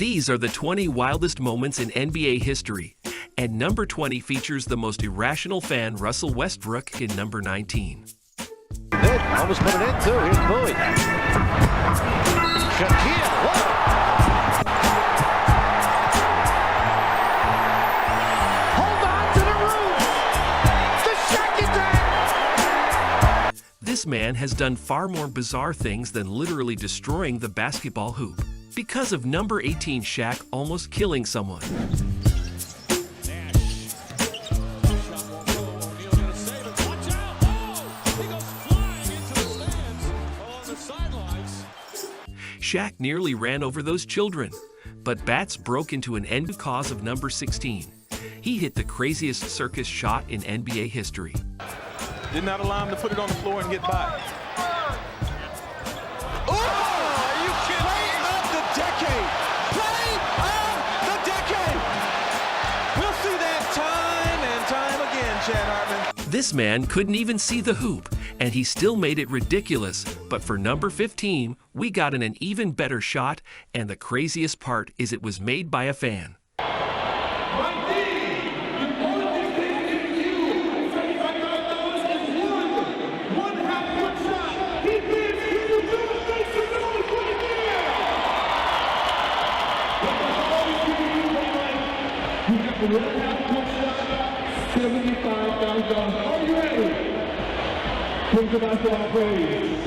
These are the 20 wildest moments in NBA history, and number 20 features the most irrational fan, Russell Westbrook, in number 19. Almost put it in too. Here's Bowie. Shaquille. Hold on to the roof. The Shaq attack. This man has done far more bizarre things than literally destroying the basketball hoop, because of number 18 Shaq almost killing someone. Shaq nearly ran over those children, but bats broke into an end cause of number 16. He hit the craziest circus shot in NBA history. Did not allow him to put it on the floor and get by. Oh, are you kidding? Play of the decade. Play of the decade. We'll see that time and time again, Chad Hartman. This man couldn't even see the hoop, and he still made it ridiculous. But for number 15, we got an even better shot, and the craziest part is it was made by a fan. $75,000. Are you ready? Please give us all praise.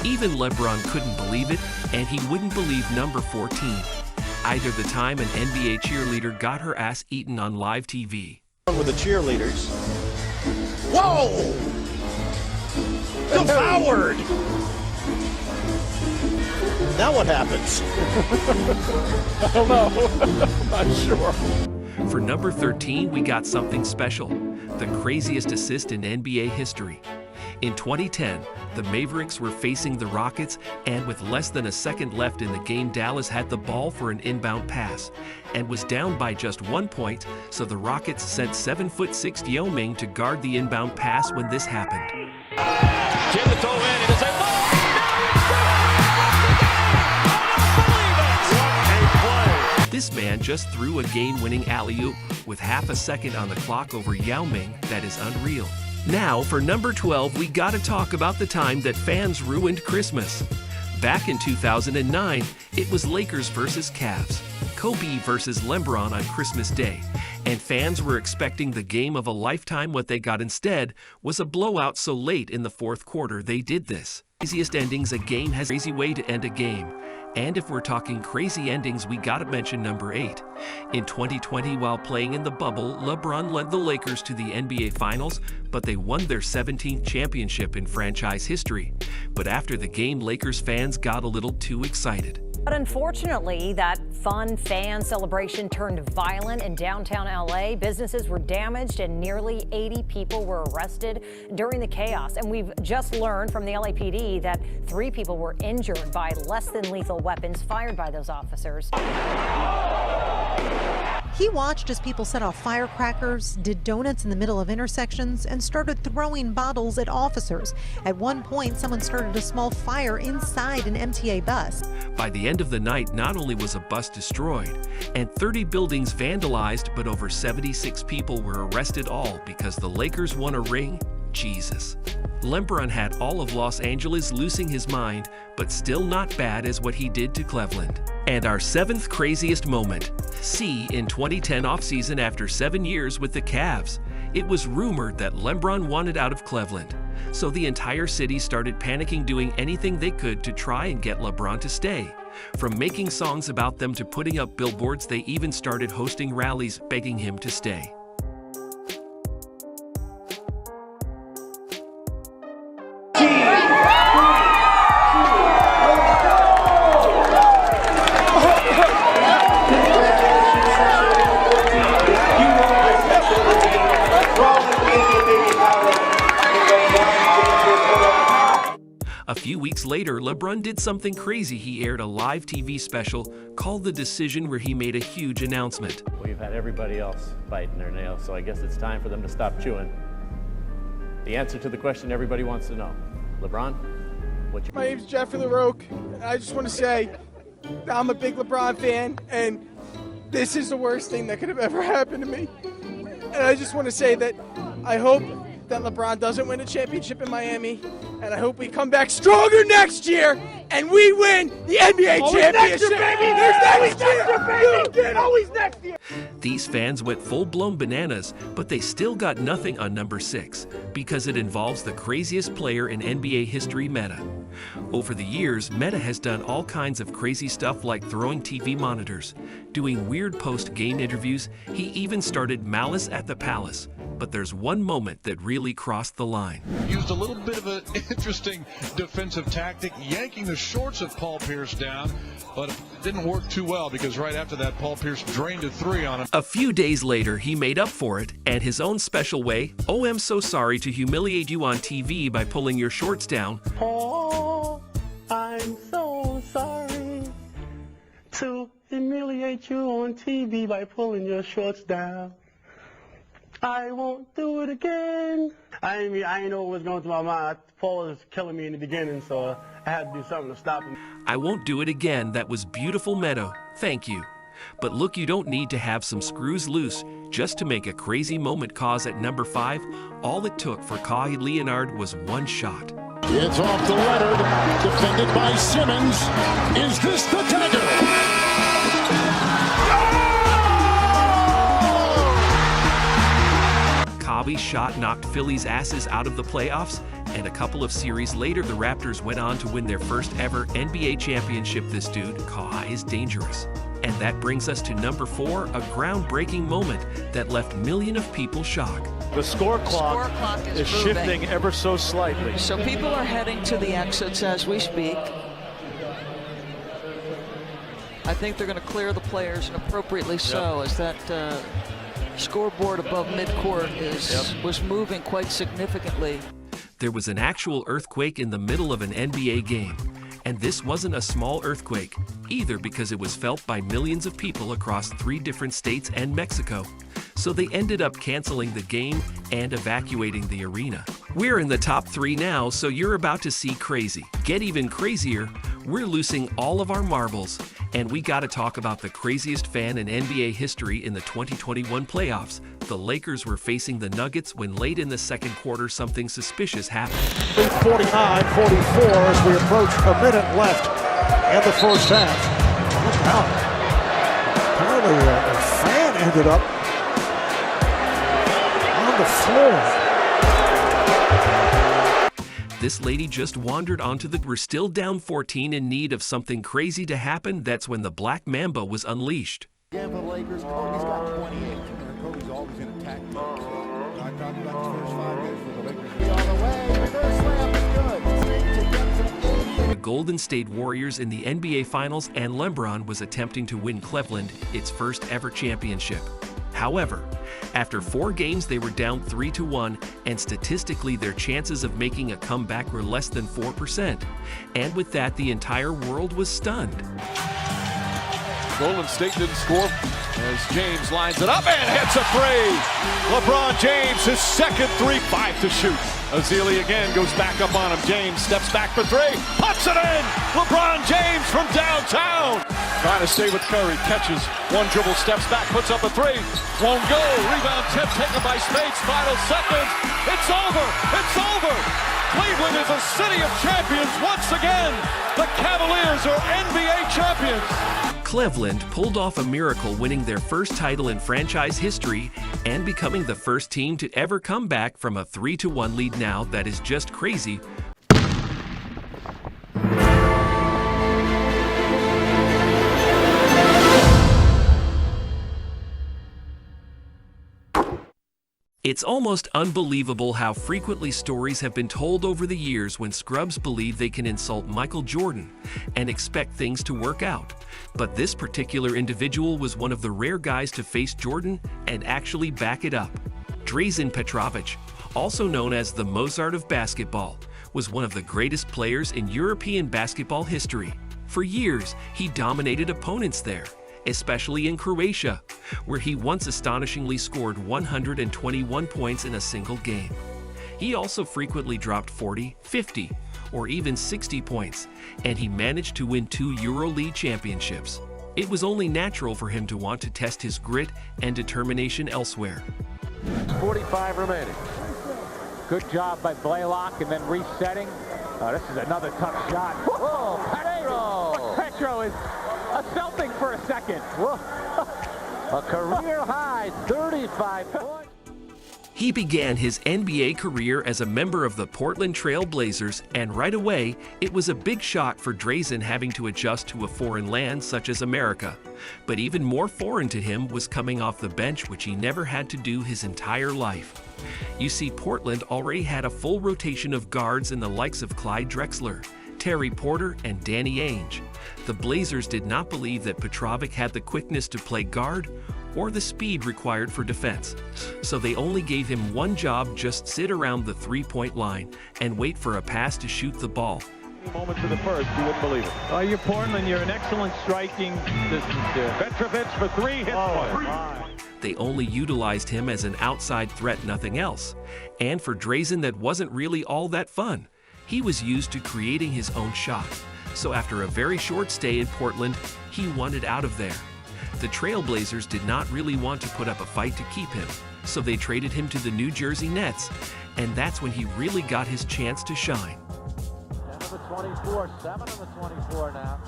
Even LeBron couldn't believe it, and he wouldn't believe number 14. Either the time an NBA cheerleader got her ass eaten on live TV. With the cheerleaders. Whoa! Devoured! Now what happens? I don't know. I'm not sure. For number 13, we got something special, the craziest assist in NBA history. In 2010, the Mavericks were facing the Rockets, and with less than a second left in the game, Dallas had the ball for an inbound pass and was down by just 1 point, so the Rockets sent 7'6" Yao Ming to guard the inbound pass when this happened. Jim the toe in, it is a ball! This man just threw a game-winning alley-oop with half a second on the clock over Yao Ming. That is unreal. Now, for number 12, we gotta talk about the time that fans ruined Christmas. Back in 2009, it was Lakers versus Cavs, Kobe versus Lebron on Christmas Day, and fans were expecting the game of a lifetime. What they got instead was a blowout so late in the fourth quarter they did this. Craziest endings a game has. Crazy way to end a game. And if we're talking crazy endings, we gotta mention number 8. In 2020, while playing in the bubble, LeBron led the Lakers to the NBA Finals, but they won their 17th championship in franchise history. But after the game, Lakers fans got a little too excited. But unfortunately, that fun fan celebration turned violent in downtown LA. Businesses were damaged and nearly 80 people were arrested during the chaos. And we've just learned from the LAPD that 3 people were injured by less than lethal weapons fired by those officers. He watched as people set off firecrackers, did donuts in the middle of intersections, and started throwing bottles at officers. At one point, someone started a small fire inside an MTA bus. By the end of the night, not only was a bus destroyed and 30 buildings vandalized, but over 76 people were arrested, all because the Lakers won a ring. Jesus. LeBron had all of Los Angeles losing his mind, but still not bad as what he did to Cleveland. And our 7th craziest moment. See, in 2010 offseason, after 7 years with the Cavs, it was rumored that LeBron wanted out of Cleveland. So the entire city started panicking, doing anything they could to try and get LeBron to stay. From making songs about them to putting up billboards, they even started hosting rallies begging him to stay. A few weeks later, LeBron did something crazy. He aired a live TV special called The Decision, where he made a huge announcement. We've had everybody else biting their nails, so I guess it's time for them to stop chewing. The answer to the question everybody wants to know. LeBron, what's your... My name's Jeffrey LaRoque, and I just want to say I'm a big LeBron fan, and this is the worst thing that could have ever happened to me. And I just want to say that I hope that LeBron doesn't win a championship in Miami, and I hope we come back stronger next year and we win the NBA championship. Always next year. These fans went full-blown bananas, but they still got nothing on number 6 because it involves the craziest player in NBA history, Meta. Over the years, Meta has done all kinds of crazy stuff like throwing TV monitors, doing weird post-game interviews. He even started Malice at the Palace. But there's one moment that really crossed the line. Used a little bit of an interesting defensive tactic, yanking the shorts of Paul Pierce down, but it didn't work too well because right after that, Paul Pierce drained a 3 on him. A few days later, he made up for it, and his own special way. Oh, I'm so sorry to humiliate you on TV by pulling your shorts down. Oh, I'm so sorry to humiliate you on TV by pulling your shorts down. I won't do it again. I didn't know what was going through my mind. Paul was killing me in the beginning, so I had to do something to stop him. I won't do it again. That was beautiful, Meadow. Thank you. But look, you don't need to have some screws loose just to make a crazy moment cause at number 5. All it took for Kawhi Leonard was one shot. It's off to Leonard, defended by Simmons. Is this the dagger? Kawhi's shot knocked Philly's asses out of the playoffs, and a couple of series later, the Raptors went on to win their first ever NBA championship. This dude, Kawhi, is dangerous. And that brings us to number 4, a groundbreaking moment that left millions of people shocked. The score clock is shifting ever so slightly. So people are heading to the exits as we speak. I think they're going to clear the players, and appropriately so, as that scoreboard above midcourt was moving quite significantly. There was an actual earthquake in the middle of an NBA game. And this wasn't a small earthquake either, because it was felt by millions of people across 3 different states and Mexico. So they ended up canceling the game and evacuating the arena. We're in the top 3 now, so you're about to see crazy. Get even crazier, we're loosing all of our marbles, and we gotta talk about the craziest fan in NBA history in the 2021 playoffs. The Lakers were facing the Nuggets when late in the second quarter something suspicious happened. 49-44 as we approach a minute left in the first half. Look out. Apparently a fan ended up on the floor. This lady just wandered onto the... We're still down 14 in need of something crazy to happen. That's when the Black Mamba was unleashed. Yeah, for the Lakers, Kobe's got 28. Kobe's always in attack mode. I talked about the first 5 minutes for the Lakers. Be on the way. Reverse slam is good. The Golden State Warriors in the NBA Finals, and LeBron was attempting to win Cleveland its first ever championship. However, after 4 games, they were down 3-1, and statistically, their chances of making a comeback were less than 4%. And with that, the entire world was stunned. Golden State didn't score as James lines it up and hits a 3. LeBron James, his second 3, 5 to shoot. Azili again goes back up on him. James steps back for 3, puts it in. LeBron James from downtown. Trying to stay with Curry, catches 1 dribble, steps back, puts up a 3. Won't go. Rebound tip taken by Spades. Final seconds. It's over. It's over. Cleveland is a city of champions once again. The Cavaliers are NBA champions. Cleveland pulled off a miracle, winning their first title in franchise history and becoming the first team to ever come back from a 3-1 lead. Now that is just crazy. It's almost unbelievable how frequently stories have been told over the years when scrubs believe they can insult Michael Jordan and expect things to work out. But this particular individual was one of the rare guys to face Jordan and actually back it up. Drazen Petrovic, also known as the Mozart of basketball, was one of the greatest players in European basketball history. For years, he dominated opponents there, especially in Croatia, where he once astonishingly scored 121 points in a single game. He also frequently dropped 40, 50, or even 60 points, and he managed to win 2 EuroLeague championships. It was only natural for him to want to test his grit and determination elsewhere. 45 remaining. Good job by Blaylock, and then resetting. This is another tough shot. Whoa, Petro! Petro is a Celtic for a second. Whoa. A career high, 35 points. He began his NBA career as a member of the Portland Trail Blazers, and right away, it was a big shock for Drazen having to adjust to a foreign land such as America. But even more foreign to him was coming off the bench, which he never had to do his entire life. You see, Portland already had a full rotation of guards in the likes of Clyde Drexler, Terry Porter, and Danny Ainge. The Blazers did not believe that Petrovic had the quickness to play guard or the speed required for defense. So they only gave him one job: just sit around the three-point line and wait for a pass to shoot the ball. Moments of the first, you wouldn't believe it. Oh, you're Portland. You're an excellent striking distance there. Petrovic for 3 hits. They only utilized him as an outside threat, nothing else. And for Drazen, that wasn't really all that fun. He was used to creating his own shot. So after a very short stay in Portland, he wanted out of there. The Trailblazers did not really want to put up a fight to keep him, so they traded him to the New Jersey Nets, and that's when he really got his chance to shine. 10 of the 24, 7 of the 24 now.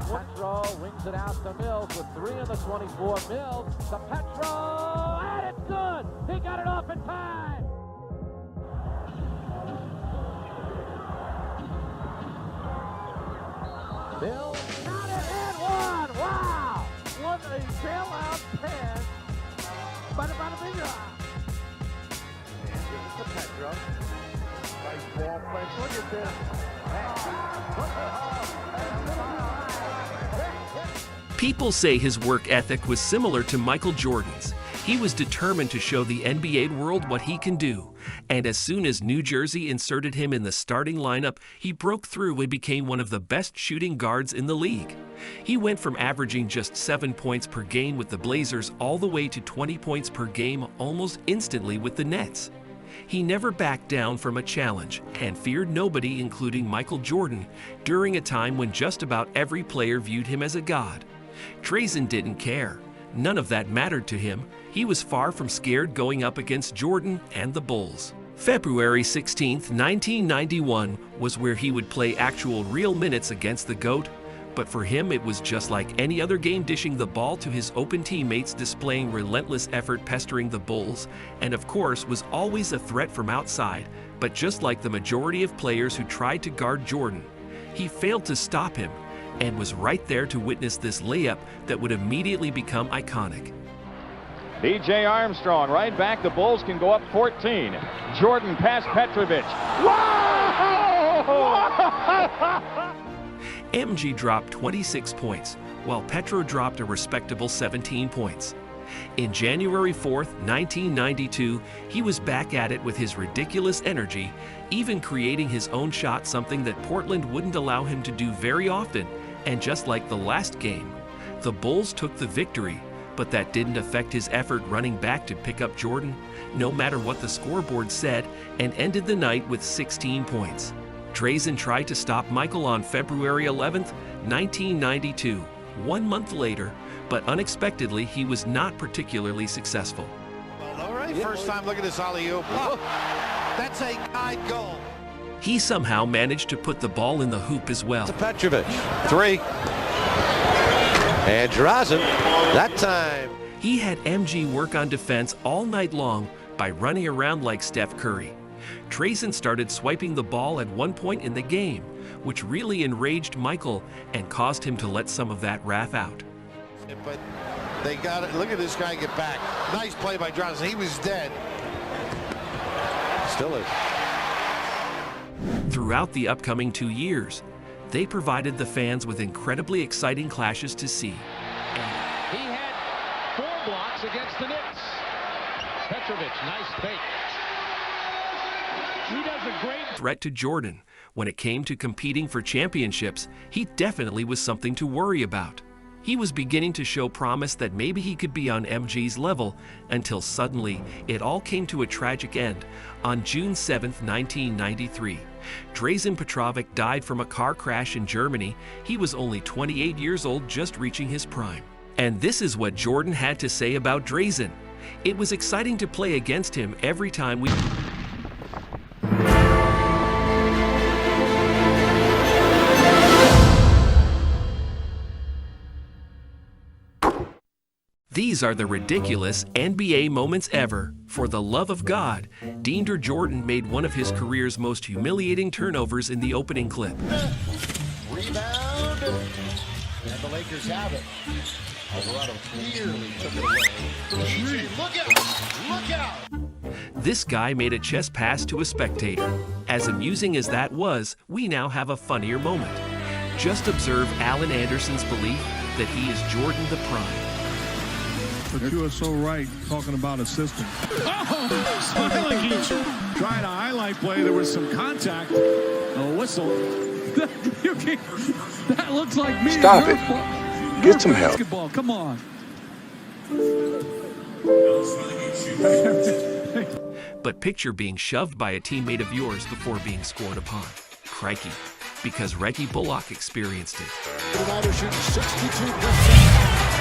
Petro wings it out to Mills with 3 of the 24. Mills to Petro, and it's good! He got it off in time! Mills got it and one! Wow! What a bailout pass by the Bigger. And gives it to Petro. Nice ball play. Look at this. People say his work ethic was similar to Michael Jordan's. He was determined to show the NBA world what he can do, and as soon as New Jersey inserted him in the starting lineup, he broke through and became one of the best shooting guards in the league. He went from averaging just 7 points per game with the Blazers all the way to 20 points per game almost instantly with the Nets. He never backed down from a challenge and feared nobody, including Michael Jordan, during a time when just about every player viewed him as a god. Drazen didn't care. None of that mattered to him. He was far from scared going up against Jordan and the Bulls. February 16, 1991 was where he would play actual real minutes against the GOAT, but for him it was just like any other game, dishing the ball to his open teammates, displaying relentless effort, pestering the Bulls, and of course was always a threat from outside. But just like the majority of players who tried to guard Jordan, he failed to stop him and was right there to witness this layup that would immediately become iconic. B.J. Armstrong right back. The Bulls can go up 14. Jordan past Petrovic. MG dropped 26 points, while Petro dropped a respectable 17 points. In January 4th, 1992, he was back at it with his ridiculous energy, even creating his own shot, something that Portland wouldn't allow him to do very often. And just like the last game, the Bulls took the victory, but that didn't affect his effort running back to pick up Jordan, no matter what the scoreboard said, and ended the night with 16 points. Drazen tried to stop Michael on February 11th, 1992, 1 month later, but unexpectedly he was not particularly successful. Well, all right, first time look at this alley-oop. That's a guide goal. He somehow managed to put the ball in the hoop as well. To Petrovic, 3. And Drazen, that time. He had MG work on defense all night long by running around like Steph Curry. Drazen started swiping the ball at one point in the game, which really enraged Michael and caused him to let some of that wrath out. But they got it. Look at this guy get back. Nice play by Drazen. He was dead. Still is. Throughout the upcoming 2 years, they provided the fans with incredibly exciting clashes to see. He had 4 blocks against the Knicks. Petrovic, nice fake. threat to Jordan. When it came to competing for championships, he definitely was something to worry about. He was beginning to show promise that maybe he could be on MJ's level, until suddenly it all came to a tragic end on June 7, 1993. Drazen Petrovic died from a car crash in Germany. He was only 28 years old, just reaching his prime. And this is what Jordan had to say about Drazen. It was exciting to play against him every time we... These are the ridiculous NBA moments ever. For the love of God, Deandre Jordan made one of his career's most humiliating turnovers in the opening clip. Rebound. And the Lakers have it. Alvarado clearly took it away. Look out! Look out! This guy made a chest pass to a spectator. As amusing as that was, we now have a funnier moment. Just observe Allen Anderson's belief that he is Jordan the Prime. But you are so right talking about a system. Oh, smiling each. Trying a highlight play. There was some contact. A whistle. That looks like me. Stop it. Get some help. Basketball. Come on. But picture being shoved by a teammate of yours before being scored upon. Crikey. Because Reggie Bullock experienced it. The Niners shooting 62%.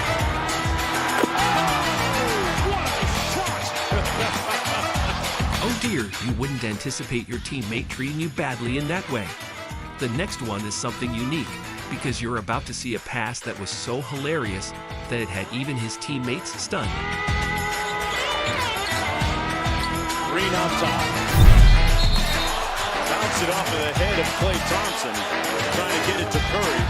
Oh dear, you wouldn't anticipate your teammate treating you badly in that way. The next one is something unique, because you're about to see a pass that was so hilarious that it had even his teammates stunned. Green on top. Bounce it off of the head of Klay Thompson, trying to get it to Curry.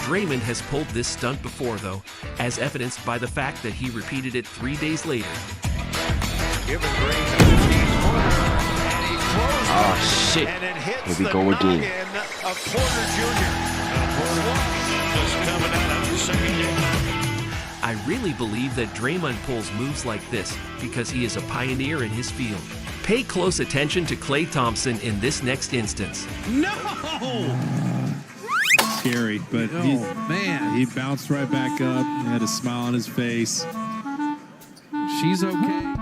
Draymond has pulled this stunt before, though, as evidenced by the fact that he repeated it 3 days later. Oh, shit. Here we go again. I really believe that Draymond pulls moves like this because he is a pioneer in his field. Pay close attention to Klay Thompson in this next instance. No! Scary, but he bounced right back up, had a smile on his face. She's okay.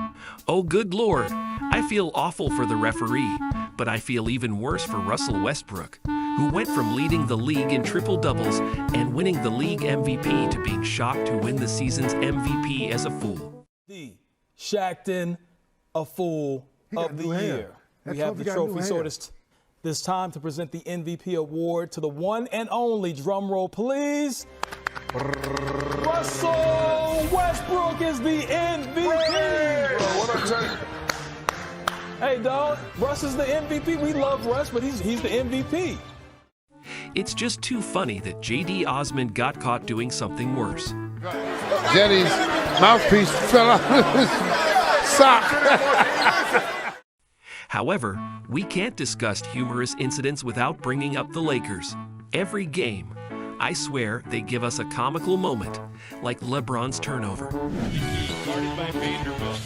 Oh, good Lord. I feel awful for the referee, but I feel even worse for Russell Westbrook, who went from leading the league in triple-doubles and winning the league MVP to being shocked to win the season's MVP as a fool. The Shaqton, a fool of the year. We have the trophy sorted. This time to present the MVP award to the one and only, drum roll please, Russell Westbrook is the MVP. What up, Jay? Hey, dog, Russ is the MVP. We love Russ, but he's the MVP. It's just too funny that J.D. Osmond got caught doing something worse. Jenny's mouthpiece fell out of his sock. However, we can't discuss humorous incidents without bringing up the Lakers. Every game, I swear they give us a comical moment, like LeBron's turnover. Guarded by Vanderbilt.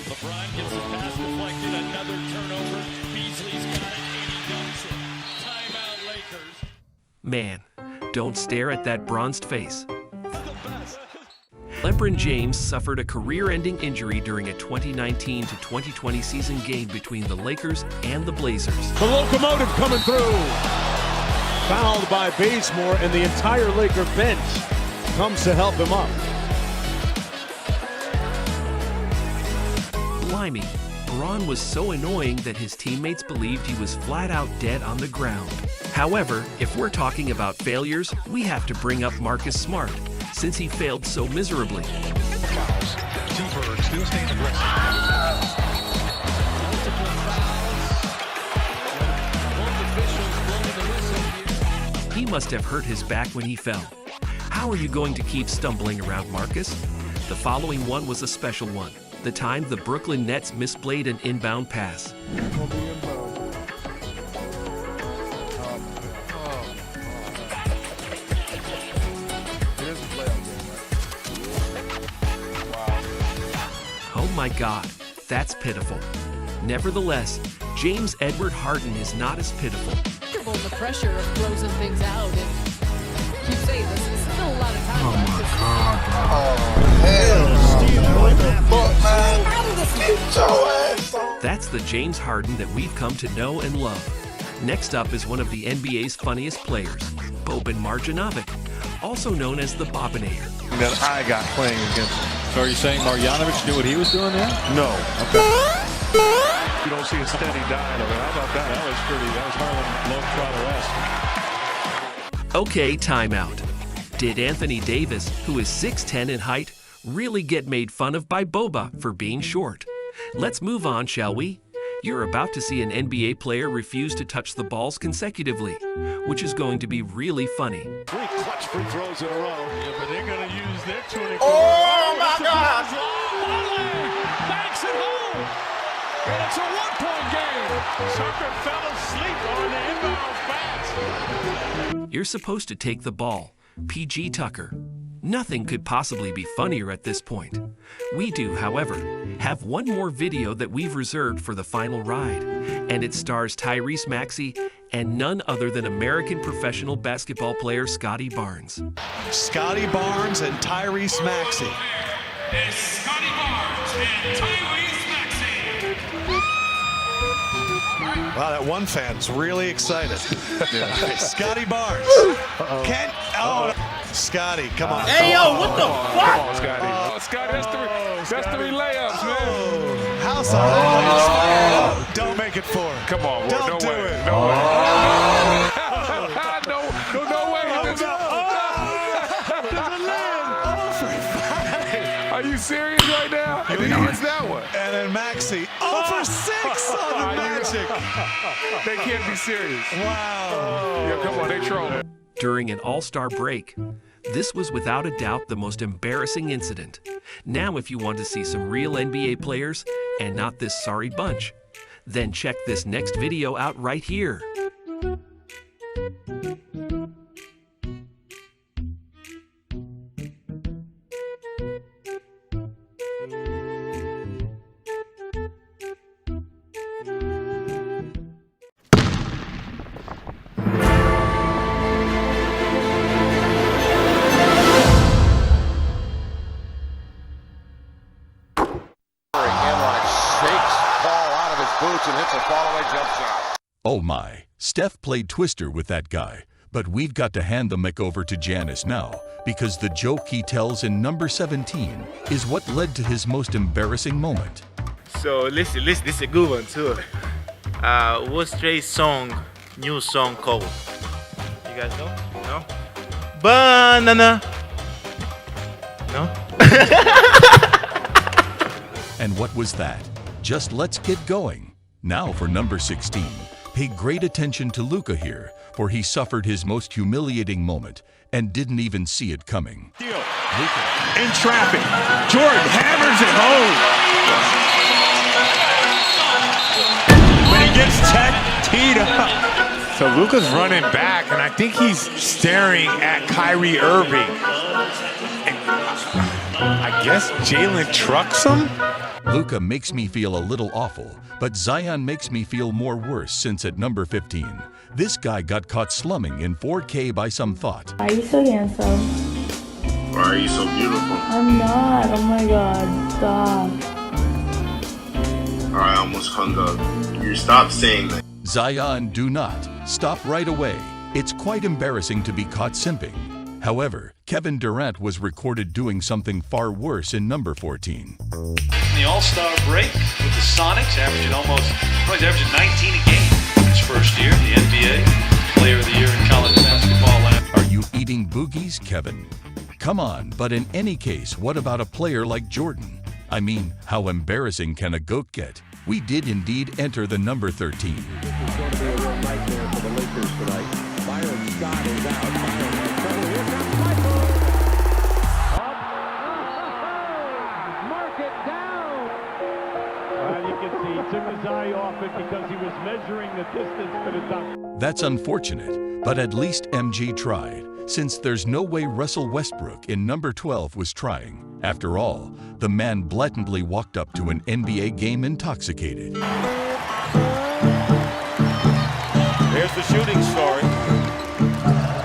LeBron gets the pass deflected, another turnover. Beasley's got it, and he dunks it. Timeout, Lakers. Man, don't stare at that bronzed face. Lebron James suffered a career-ending injury during a 2019 to 2020 season game between the Lakers and the Blazers. The locomotive coming through. Fouled by Bazemore, and the entire Laker bench comes to help him up. Blimey, Bron was so annoying that his teammates believed he was flat out dead on the ground. However, if we're talking about failures, we have to bring up Marcus Smart, since he failed so miserably. Cooper still staying aggressive. He must have hurt his back when he fell. How are you going to keep stumbling around, Marcus? The following one was a special one. The time the Brooklyn Nets misplayed an inbound pass. Oh my God, That's pitiful. Nevertheless, James Edward Harden is not as pitiful. The pressure of closing things out. And keep saying this, there's still a lot of time left. That's the James Harden that we've come to know and love. Next up is one of the NBA's funniest players, Boban Marjanovic, also known as the Bobinator. That I got playing against him. So are you saying Marjanovic knew what he was doing there? No. Okay. You don't see a steady dive. How about that? That was Harlem Globetrotter-esque. Okay, timeout. Did Anthony Davis, who is 6'10" in height, really get made fun of by Boba for being short? Let's move on, shall we? You're about to see an NBA player refuse to touch the balls consecutively, which is going to be really funny. 3 clutch free throws in a row. Yeah, but they're going to use their 24. Oh, my God! Banks it home. And it's a one-point game. Tucker fell asleep on the inbound pass. You're supposed to take the ball. PG Tucker. Nothing could possibly be funnier at this point. We do, however, have one more video that we've reserved for the final ride, and it stars Tyrese Maxey and none other than American professional basketball player Scotty Barnes. Scotty Barnes and Tyrese Maxey. It's Scotty Barnes and Tyrese Maxey. Wow, that one fan's really excited. Scotty Barnes. Can't. Oh, Scotty, come on. Hey, yo, what the fuck? Come on, Scotty. Scotty, that's 3 layups, man. House on it. Don't make it 4. Come on, boy. Don't do way. it. No way. No way. Are you serious right now? And then he hits that one. And then Maxey, 0 for 6 on the Magic. They can't be serious. Wow. Yeah, come on, they trolling. During an all-star break, this was without a doubt the most embarrassing incident. Now, if you want to see some real NBA players and not this sorry bunch, then check this next video out right here. Oh my, Steph played Twister with that guy, but we've got to hand the mic over to Giannis now, because the joke he tells in number 17 is what led to his most embarrassing moment. So listen, this is a good one too. What's Dre's new song called? You guys know? No? Banana. No? And what was that? Just let's get going. Now for number 16. Pay great attention to Luka here, for he suffered his most humiliating moment and didn't even see it coming. Luka in traffic. Jordan hammers it home. When he gets teed up. So Luka's running back, and I think he's staring at Kyrie Irving. And I guess Jalen trucks him? Luka makes me feel a little awful, but Zion makes me feel more worse since at number 15, this guy got caught slumming in 4K by some thought. Why are you so handsome? Why are you so beautiful? I'm not. Oh my god. Stop. I almost hung up. You stop saying that. Zion, do not. Stop right away. It's quite embarrassing to be caught simping. However, Kevin Durant was recorded doing something far worse in number 14. In the All-Star break with the Sonics, he's averaging 19 a game in his first year in the NBA, Player of the Year in college basketball. Are you eating boogies, Kevin? Come on, but in any case, what about a player like Jordan? I mean, how embarrassing can a GOAT get? We did indeed enter the number 13. This is going to be a real nightmare for the Lakers tonight. Byron Scott is out. Byron has trouble. Here comes Michael. Up. Mark it down. Well, you can see he took his eye off it because he was measuring the distance to the dunk. That's unfortunate, but at least MG tried, since there's no way Russell Westbrook in number 12 was trying. After all, the man blatantly walked up to an NBA game intoxicated. Here's the shooting story.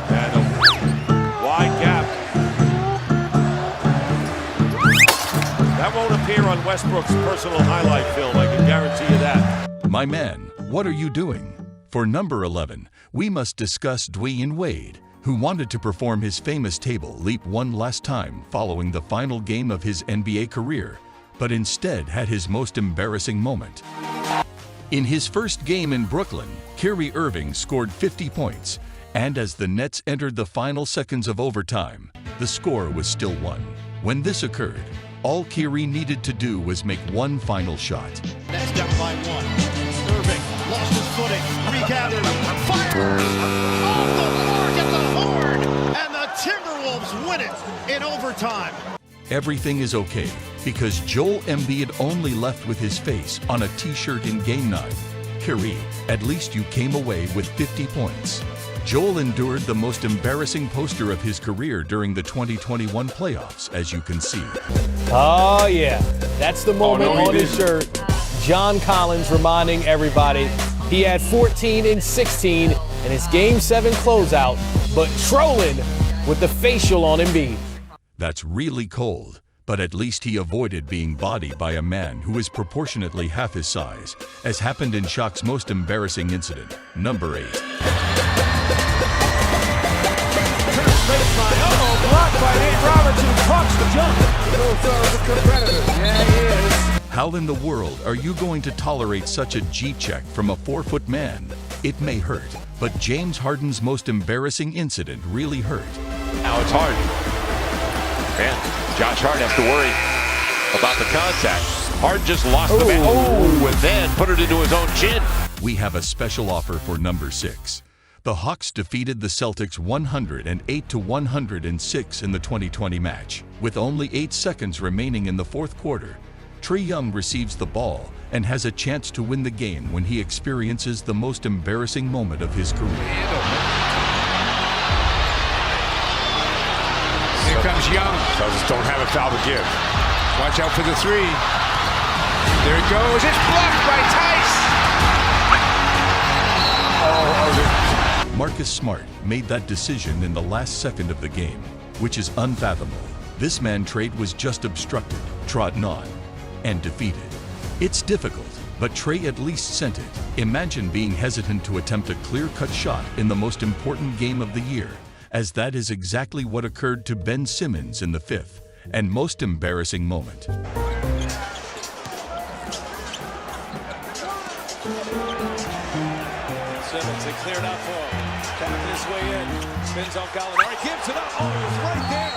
And a wide gap. That won't appear on Westbrook's personal highlight film, I can guarantee you that. My man, what are you doing? For number 11, we must discuss Dwayne Wade, who wanted to perform his famous table leap one last time following the final game of his NBA career, but instead had his most embarrassing moment. In his first game in Brooklyn, Kyrie Irving scored 50 points, and as the Nets entered the final seconds of overtime, the score was still 1. When this occurred, all Kyrie needed to do was make one final shot. Nets down by 1. Irving lost his footing, regathered, fire! Off the mark at the horn, and the Timberwolves win it in overtime. Everything is okay because Joel Embiid only left with his face on a t-shirt in Game 9. Kyrie, at least you came away with 50 points. Joel endured the most embarrassing poster of his career during the 2021 playoffs, as you can see. Oh yeah, that's the moment on his shirt. John Collins reminding everybody he had 14 and 16 in his Game 7 closeout, but trolling with the facial on Embiid. That's really cold, but at least he avoided being bodied by a man who is proportionately half his size, as happened in Shaq's most embarrassing incident, number 8. Blocked by Nate Roberts, who talks the jump. Yeah, he is. How in the world are you going to tolerate such a G-check from a 4-foot man? It may hurt, but James Harden's most embarrassing incident really hurt. Now it's Harden. And Josh Hart has to worry about the contact. Harden just lost the man. Oh, and then put it into his own chin. We have a special offer for number 6. The Hawks defeated the Celtics 108-106 in the 2020 match. With only 8 seconds remaining in the fourth quarter, Trae Young receives the ball and has a chance to win the game when he experiences the most embarrassing moment of his career. Here comes Young. Celtics don't have a foul to give. Watch out for the 3. There it goes. It's blocked by Tice. Marcus Smart made that decision in the last second of the game, which is unfathomable. This man trade was just obstructed, trodden on, and defeated. It's difficult, but Trae at least sent it. Imagine being hesitant to attempt a clear-cut shot in the most important game of the year, as that is exactly what occurred to Ben Simmons in the 5th and most embarrassing moment. Simmons, they cleared out for him. Back this way in. Spins on Gallinari. Gives it up. Oh, he was right there.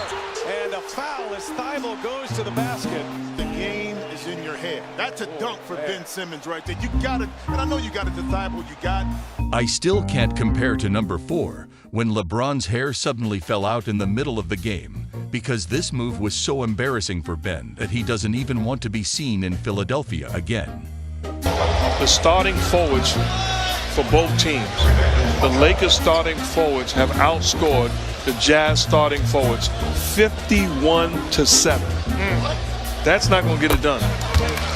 And a foul as Thibault goes to the basket. The game is in your head. That's a dunk for Ben Simmons right there. You got it. And I know you got it to Thibault. You got it. I still can't compare to number 4, when LeBron's hair suddenly fell out in the middle of the game, because this move was so embarrassing for Ben that he doesn't even want to be seen in Philadelphia again. The starting forwards for both teams. The Lakers starting forwards have outscored the Jazz starting forwards 51-7. That's not going to get it done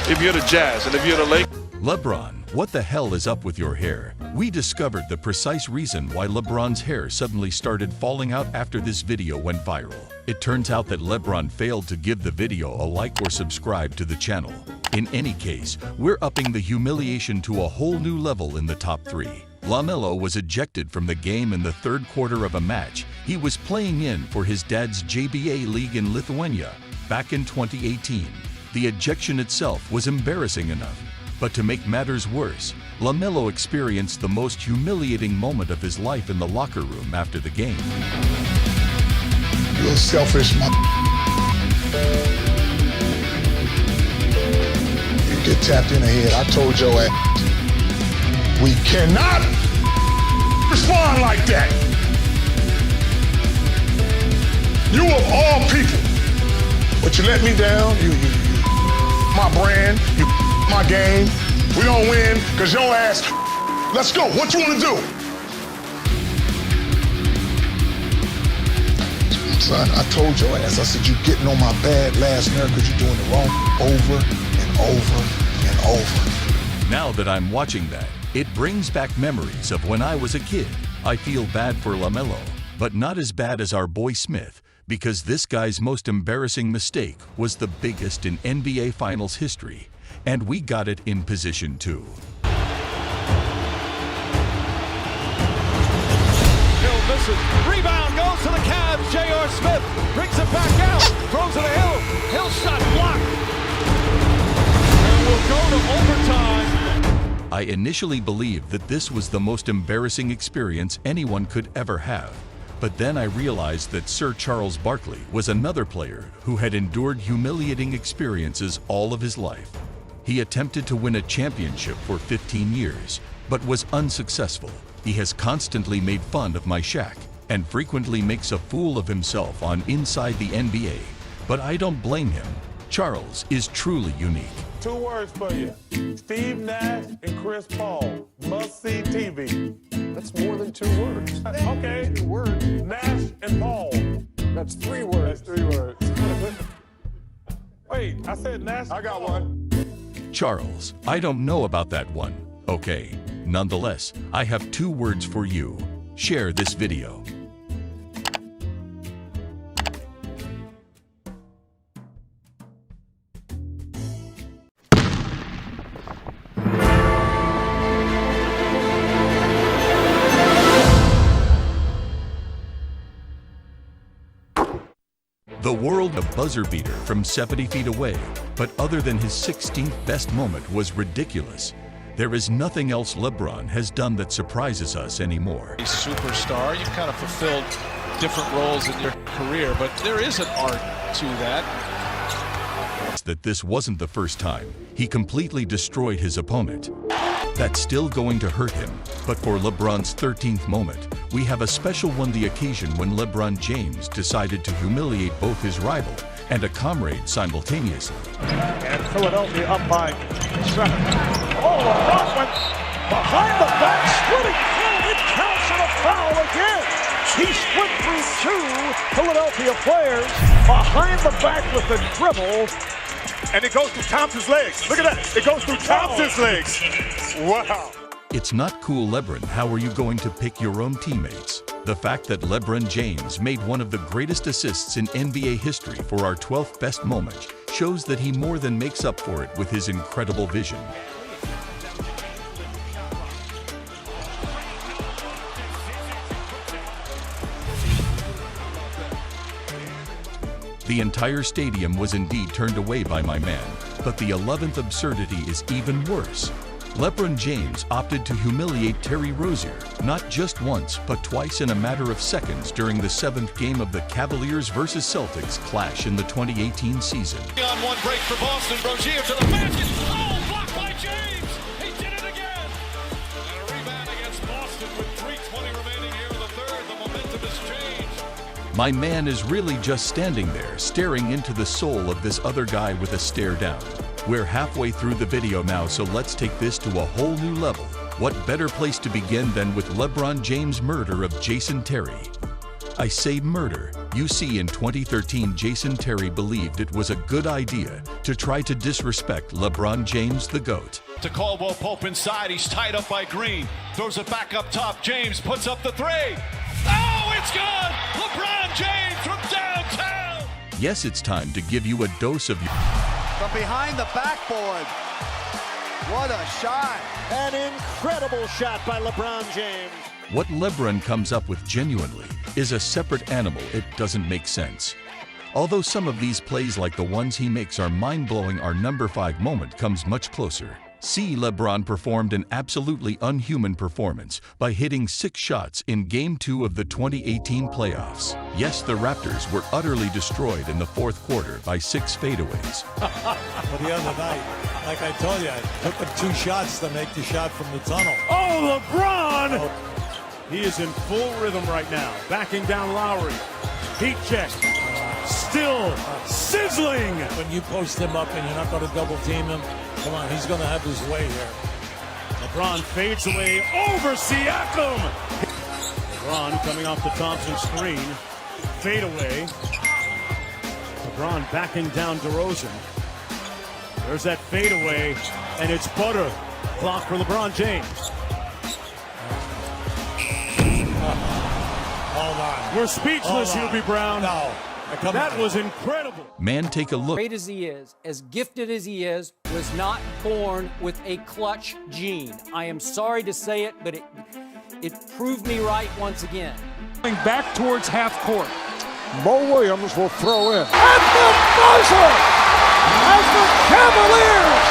if you're the Jazz and if you're the Lakers. LeBron, what the hell is up with your hair? We discovered the precise reason why LeBron's hair suddenly started falling out after this video went viral. It turns out that LeBron failed to give the video a like or subscribe to the channel. In any case, we're upping the humiliation to a whole new level in the top 3. LaMelo was ejected from the game in the 3rd quarter of a match he was playing in for his dad's JBA league in Lithuania back in 2018. The ejection itself was embarrassing enough, but to make matters worse, LaMelo experienced the most humiliating moment of his life in the locker room after the game. You're selfish, You get tapped in the head. I told your ass. We cannot respond like that. You of all people. But you let me down. You my brand. You my game. We don't win because your ass. Let's go. What you want to do? son, I told your ass, I said, you getting on my bad last nerve because you're doing it wrong over and over and over. Now that I'm watching that, it brings back memories of when I was a kid. I feel bad for LaMelo, but not as bad as our boy Smith, because this guy's most embarrassing mistake was the biggest in NBA Finals history, and we got it in position 2. Hill misses. Rebound goes to the Cavs. J.R. Smith brings it back out. Throws it to Hill. Hill shot blocked. And we'll go to overtime. I initially believed that this was the most embarrassing experience anyone could ever have. But then I realized that Sir Charles Barkley was another player who had endured humiliating experiences all of his life. He attempted to win a championship for 15 years, but was unsuccessful. He has constantly made fun of my Shaq and frequently makes a fool of himself on Inside the NBA. But I don't blame him. Charles is truly unique. 2 words for you. Steve Nash and Chris Paul. Must-see TV. That's more than 2 words. Okay. 2 words. Nash and Paul. That's 3 words. That's 3 words. Wait, I said Nash. I got one. Charles, I don't know about that one. Okay. Nonetheless, I have 2 words for you. Share this video. The world a buzzer beater from 70 feet away, but other than his 16th best moment was ridiculous. There is nothing else LeBron has done that surprises us anymore. A superstar, you've kind of fulfilled different roles in your career, but there is an art to that. That this wasn't the first time he completely destroyed his opponent. That's still going to hurt him, but for LeBron's 13th moment, we have a special one, the occasion when LeBron James decided to humiliate both his rival and a comrade simultaneously. And Philadelphia up by 7. Oh, LeBron went behind the back, splitting through. It counts and a foul again. He split through 2 Philadelphia players behind the back with the dribble. And it goes through Thompson's legs. Look at that. It goes through Thompson's legs. Wow. It's not cool, LeBron. How are you going to pick your own teammates? The fact that LeBron James made one of the greatest assists in NBA history for our 12th best moment shows that he more than makes up for it with his incredible vision. The entire stadium was indeed turned away by my man, but the 11th absurdity is even worse. LeBron James opted to humiliate Terry Rozier, not just once, but twice in a matter of seconds during the 7th game of the Cavaliers vs. Celtics clash in the 2018 season. On one break for Boston, Rozier to the basket. Oh, blocked by James. He did it again. And a rebound against Boston with 3:20 remaining here in the third. The momentum has changed. My man is really just standing there, staring into the soul of this other guy with a stare down. We're halfway through the video now, so let's take this to a whole new level. What better place to begin than with LeBron James' murder of Jason Terry? I say murder. You see, in 2013, Jason Terry believed it was a good idea to try to disrespect LeBron James, the GOAT. To Caldwell Pope inside, he's tied up by Green. Throws it back up top, James puts up the 3. Oh, it's good! LeBron James from downtown! Yes, it's time to give you a dose of From behind the backboard. What a shot. An incredible shot by LeBron James. What LeBron comes up with genuinely is a separate animal. It doesn't make sense. Although some of these plays like the ones he makes are mind-blowing, our number 5 moment comes much closer. See, LeBron performed an absolutely unhuman performance by hitting 6 shots in Game 2 of the 2018 playoffs. Yes, the Raptors were utterly destroyed in the 4th quarter by 6 fadeaways. But the other night, like I told you, it took them 2 shots to make the shot from the tunnel. Oh, LeBron! He is in full rhythm right now. Backing down Lowry. Heat check. Still sizzling. When you post him up and you're not going to double team him, come on, he's going to have his way here. LeBron fades away over Siakam. LeBron coming off the Thompson screen. fadeaway. LeBron backing down DeRozan. There's that fadeaway, and it's butter. Clock for LeBron James. Hold on. We're speechless, Hubie Brown. No. That was incredible. Man, take a look. Great as he is, as gifted as he is, was not born with a clutch gene. I am sorry to say it, but it proved me right once again. Going back towards half court. Mo Williams will throw in. At the buzzer! As the Cavaliers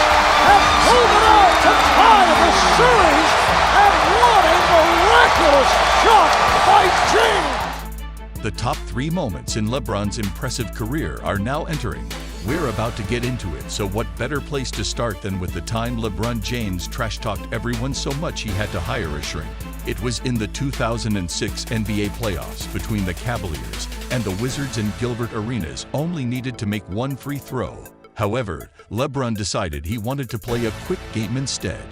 have pulled it out to tie the series, and what a miraculous shot by James! The top 3 moments in LeBron's impressive career are now entering. We're about to get into it, so what better place to start than with the time LeBron James trash-talked everyone so much he had to hire a shrink. It was in the 2006 NBA playoffs between the Cavaliers and the Wizards, and Gilbert Arenas only needed to make 1 free throw. However, LeBron decided he wanted to play a quick game instead.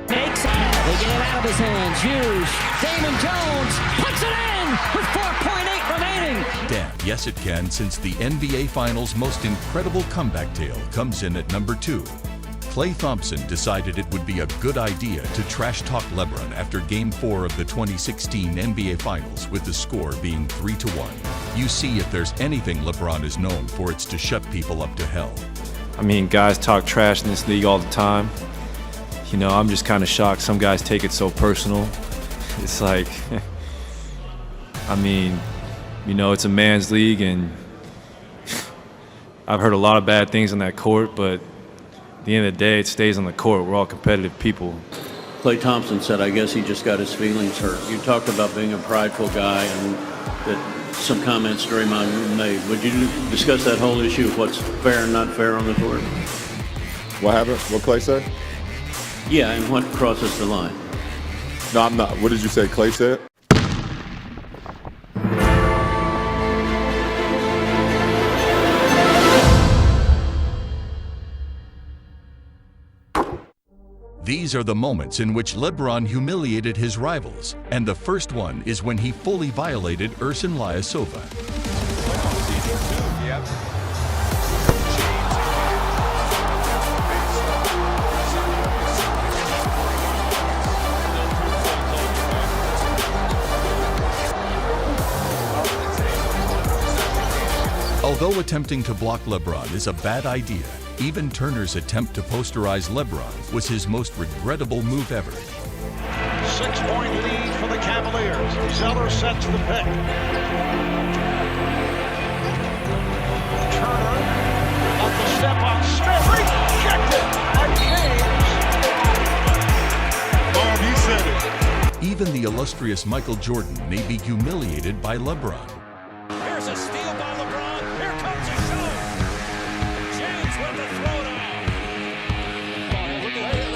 Makes it. They get it out of his hands. Hughes. Damon Jones puts it in with 4.8 remaining. Damn, yes it can, since the NBA Finals' most incredible comeback tale comes in at number 2. Klay Thompson decided it would be a good idea to trash-talk LeBron after Game 4 of the 2016 NBA Finals, with the score being 3-1. You see, if there's anything LeBron is known for, it's to shut people up to hell. I mean, guys talk trash in this league all the time. You know, I'm just kind of shocked some guys take it so personal. It's like, I mean, you know, it's a man's league, and I've heard a lot of bad things on that court, but at the end of the day, it stays on the court. We're all competitive people. Klay Thompson said, I guess he just got his feelings hurt. You talked about being a prideful guy, and that some comments Draymond made. Would you discuss that whole issue of what's fair and not fair on the court? What happened? What Klay said? Yeah, and what crosses the line? No, I'm not. What did you say Klay said? These are the moments in which LeBron humiliated his rivals, and the first one is when he fully violated Ersan Ilyasova. Although attempting to block LeBron is a bad idea, even Turner's attempt to posterize LeBron was his most regrettable move ever. 6-point lead for the Cavaliers. Zeller sets the pick. Turner up the step on Smith. Rejected by James. He said it. Even the illustrious Michael Jordan may be humiliated by LeBron. Here's a steal by LeBron. Here comes a shot. James with the throwdown. Look at that.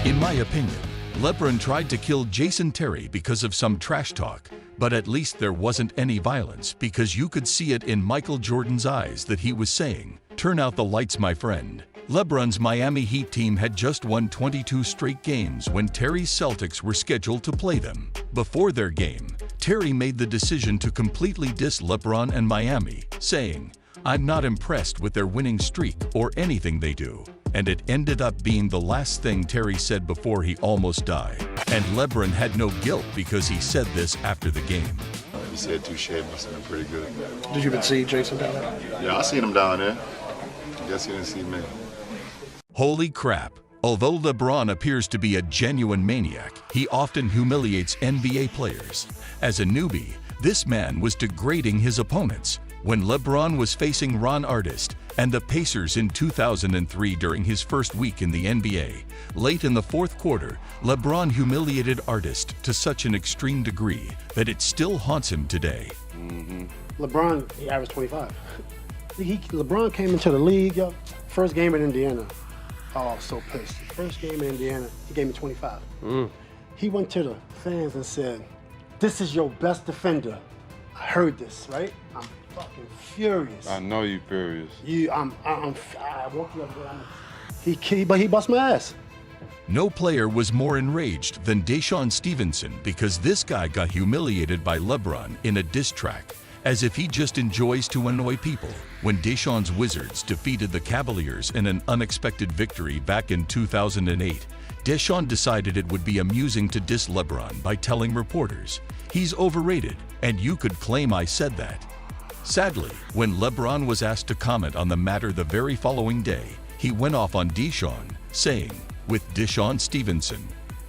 In my opinion, LeBron tried to kill Jason Terry because of some trash talk, but at least there wasn't any violence, because you could see it in Michael Jordan's eyes that he was saying, "Turn out the lights, my friend." LeBron's Miami Heat team had just won 22 straight games when Terry's Celtics were scheduled to play them. Before their game, Terry made the decision to completely diss LeBron and Miami, saying, "I'm not impressed with their winning streak or anything they do." And it ended up being the last thing Terry said before he almost died. And LeBron had no guilt because he said this after the game. He said touche, must have been pretty good. Did you even see Jason down there? Yeah, I seen him down there. Guess he didn't see me. Holy crap. Although LeBron appears to be a genuine maniac, he often humiliates NBA players. As a newbie, this man was degrading his opponents. When LeBron was facing Ron Artest and the Pacers in 2003 during his first week in the NBA, late in the fourth quarter, LeBron humiliated Artest to such an extreme degree that it still haunts him today. LeBron, he averaged 25. LeBron came into the league, first game in Indiana. Oh, I was so pissed. First game in Indiana, he gave me 25. He went to the fans and said, "This is your best defender." I heard this, right? I'm fucking furious. I know you furious. I woke you up. But he bust my ass. No player was more enraged than Deshaun Stevenson because this guy got humiliated by LeBron in a diss track, as if he just enjoys to annoy people. When Deshaun's Wizards defeated the Cavaliers in an unexpected victory back in 2008, Deshaun decided it would be amusing to diss LeBron by telling reporters, "He's overrated, and you could claim I said that." Sadly, when LeBron was asked to comment on the matter the very following day, he went off on Deshaun, saying, with Deshaun Stevenson,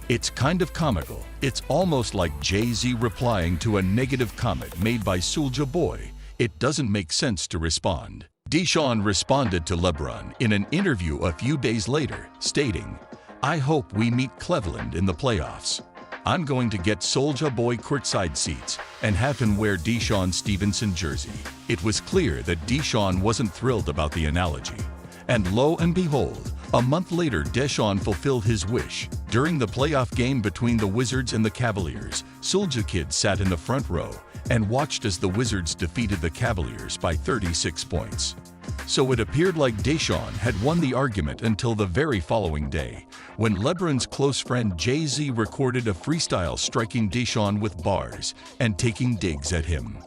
"It's kind of comical. It's almost like Jay-Z replying to a negative comment made by Soulja Boy. It doesn't make sense to respond." Deshaun responded to LeBron in an interview a few days later, stating, "I hope we meet Cleveland in the playoffs. I'm going to get Soulja Boy courtside seats and have him wear Deshaun Stevenson jersey." It was clear that Deshaun wasn't thrilled about the analogy. And lo and behold, a month later, Deshaun fulfilled his wish. During the playoff game between the Wizards and the Cavaliers, Soulja Kid sat in the front row and watched as the Wizards defeated the Cavaliers by 36 points. So it appeared like Deshaun had won the argument until the very following day, when LeBron's close friend Jay-Z recorded a freestyle striking Deshaun with bars and taking digs at him.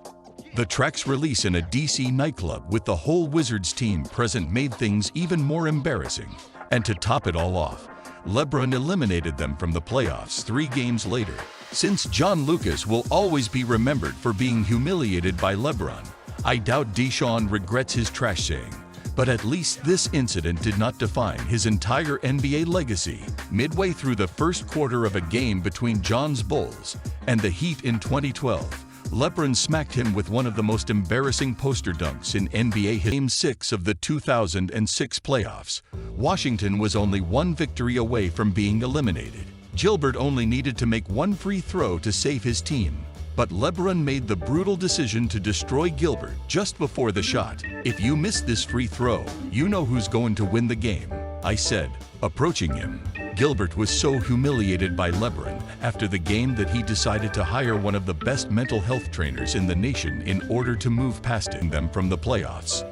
The track's release in a DC nightclub with the whole Wizards team present made things even more embarrassing. And to top it all off, LeBron eliminated them from the playoffs 3 games later. Since John Lucas will always be remembered for being humiliated by LeBron, I doubt Deshaun regrets his trash saying. But at least this incident did not define his entire NBA legacy. Midway through the first quarter of a game between John's Bulls and the Heat in 2012, LeBron smacked him with one of the most embarrassing poster dunks in NBA history. Game 6 of the 2006 playoffs, Washington was only one victory away from being eliminated. Gilbert only needed to make one free throw to save his team, but LeBron made the brutal decision to destroy Gilbert just before the shot. "If you miss this free throw, you know who's going to win the game," I said, approaching him. Gilbert was so humiliated by LeBron after the game that he decided to hire one of the best mental health trainers in the nation in order to move past them from the playoffs.